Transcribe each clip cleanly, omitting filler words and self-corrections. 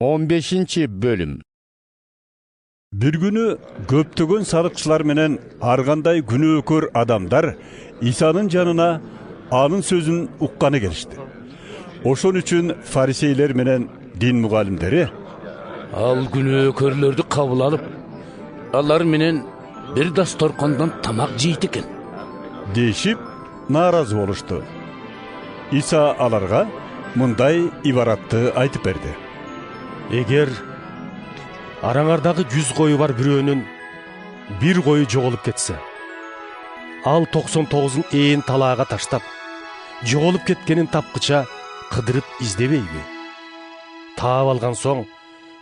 15 bölüm. Bir günü köptөгөн sarıkçılar menen ар кандай күнөөкөр адамдар İsa'nın janına anın sözün uqqаны келишти. Ошон үчүн фарисейлер менен дин мугалимдери Ал күнөөкөрлөрдү кабыл алып, алар менен бир дасторкондон тамак жейт экен. дейшип нааразы болушту. İsa аларга мындай ибаратты айтып берди. Эгер араңардагы 100 кою бар бирөөнүн бир кою жоголуп кетсе, ал 99-ун ээн талаага таштап, жоголуп кеткенин тапкыча кыдырып издебейби? Таап алган соң,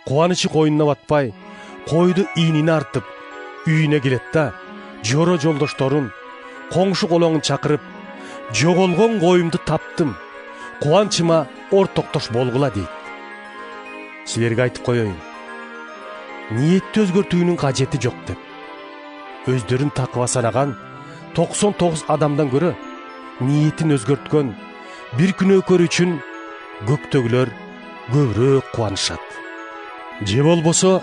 кубанычы койнуна батпай, койду ийнине артып, үйүнө келет да, жоро жолдошторун, коңшу колоңун чакырып, жоголгон коюмду таптым, кубанычыма ортоктош болгула дейт. Силерге айтып коеюн, ниетти өзгөртүүнүн кажети жок деп. Өздөрүн такыба санаган 99 адамдан көрө ниетин өзгөрткөн бир күнөөкөр үчүн көктөгүлөр көбүрөөк кубанышат. Же болбосо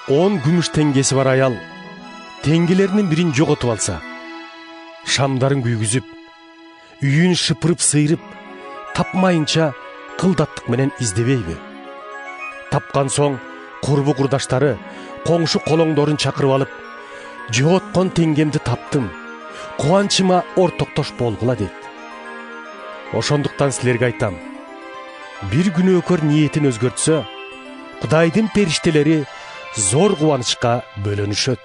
10 күмүш теңгеси бар аял теңгелеринин бирин жоготуп алса, шамдарын күйгүзүп, үйүн шыпырып сыйрып, тапмайынча кылдаттык менен издебейби? Тапкан соң курбу курдаштары, коңшу колоңдорун чакырып алып, жоготкон теңгемди таптым, кубанычыма ортоктош болгула дейт. Ошондуктан силерге айтам, бир күнөөкөр ниетин өзгөртсө, Кудайдын периштелери зор кубанычка бөлөнүшөт.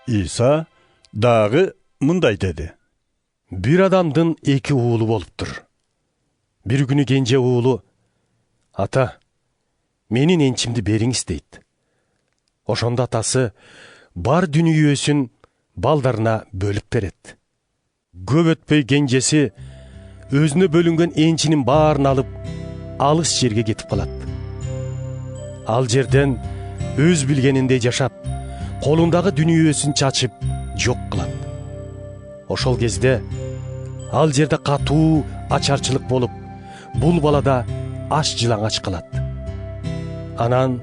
İsa дагы мындай деди. Бир адамдын 2 уулу болуптур. Бир күнү кенже уулу: "Ата, менин энчимди бериңиз" дейт. Ошондо атасы бар дүнүйөсүн балдарына бөлүп берет. Көп өтпөй кенжеси өзүнө бөлүнгөн энчинин баарын алып, алыс жерге кетип калат. Ал жерден өз билгениндей жашап, колундагы дүнүйөсүн чачып, жок кылат. Ошол кезде ал жерде катуу ачарчылык болуп, бул балада аш жылаңач калат. Анан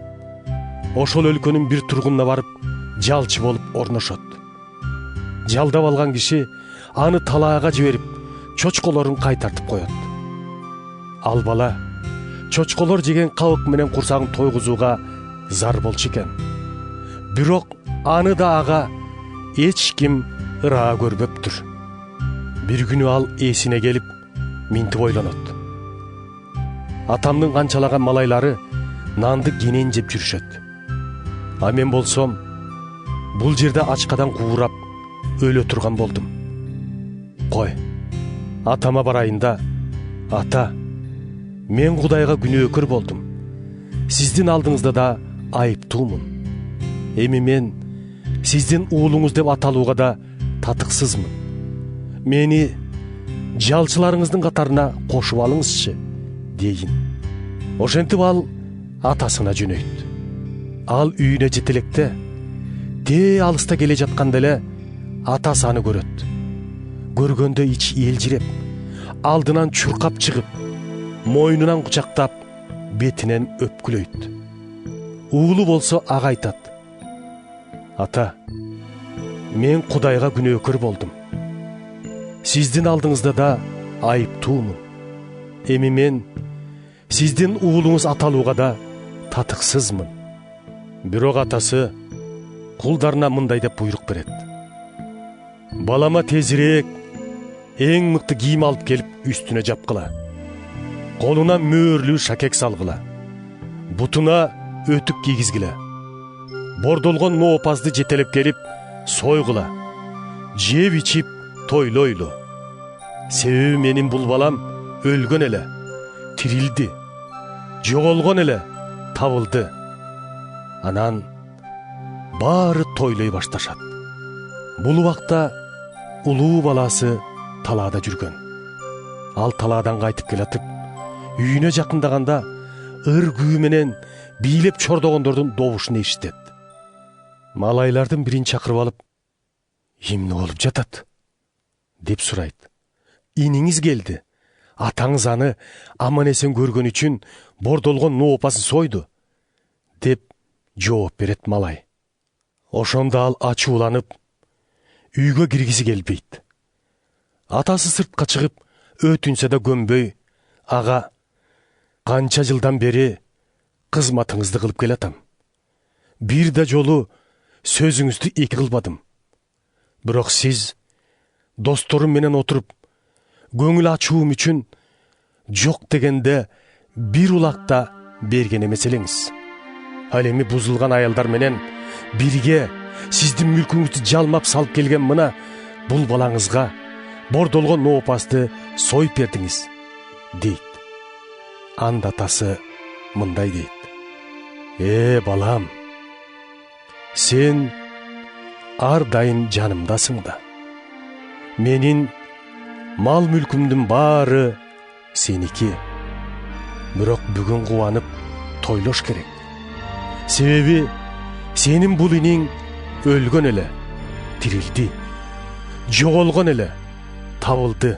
ошол өлкөнүн бир тургунуна барып, жалчы болуп орношот. Жалдап алган киши аны талаага жиберип, чочколорун кайтартып коет. Ал бала чочколор жеген кабык менен курсагын тойгузууга зар болчу экен. Бирок аны да ага эч ким ыраа көрбөптүр. Бир күнү ал эсине келип, минтип ойлонот. Атамдын канчалаган малайлары нанды кенен жеп жүрүшөт. А мен болсом, бул жерде ачкадан куурап, өлө турган болдум. Кой, атама барайын да: "Ата, мен Кудайга күнөөкөр болдум. Сиздин алдыңызда да айыптуумун. Эми мен сиздин уулуңуз деп аталууга да татыксызмын. Мени жалчыларыңыздын катарына кошуп алыңызчы" дейин. Ошентип ал атасына жөнөйт. Ал үйүнө жете электе, тээ алыста келе жатканда эле атасы аны көрөт. Көргөндө ичи элжиреп, алдынан чуркап чыгып, мойнунан кучактап, бетинен өпкүлөйт. Уулу болсо ага айтат: "Ата, мен Кудайга күнөөкөр болдум. Сиздин алдыңызда да айыптуумун. Эми мен сиздин уулуңуз аталууга да татыксызмын." Бирок атасы кулдарына мындай деп буйрук берет: "Балама тезирээк эң мыкты кийим алып келип үстүнө жапкыла. Колуна мөөрлүү шакек салгыла. Бутуна өтүк кийгизгиле. Бордолгон моопазды жетелеп келип сойгула. Жеп ичип тойлойлу. Себеби менин бул балам өлгөн эле, тирилди. Жоголгон эле, табылды." Анан баары тойлой башташат. Бул убакта улуу баласы талаада жүргөн. Ал талаадан кайтып келатып, үйүнө жакындаганда ыр күү менен бийлеп чордогондордун добушун эшитет. Малайлардын бирин чакырып алып: "Эмне болуп жатат?" деп сурайт. "Иниңиз келди. атаңыз аны аман есен көргөн үчүн бордолгон ноопасын сойду, деп жооп берет малай. Ошондо ал ачууланып, үйгө киргиси келбейт. Атасы сыртка чыгып, өтүнсө да көнбөй, ага, канча жылдан бери кызматыңызды кылып келатам. Бир да жолу сөзүңүздү эки кылбадым. Бирок сиз досторум менен отуруп, көңүл ачуум үчүн жок дегенде бир улакта берген эмес элеңиз. Ал эми бузулган аялдар менен бирге сиздин мүлкүңүздү жалмап салып келген мына бул балаңызга бордолгон ноопасты союп бердиңиз, дейт. Анда атасы мындай дейт: балам, сен ар дайым жанымдасың да. Менин мал мүлкүмдүн баары сеники. Бирок бүгүн кубанып тойлош керек. Себеби сенин бул иниң өлгөн эле, тирилди. Жоголгон эле, табылды.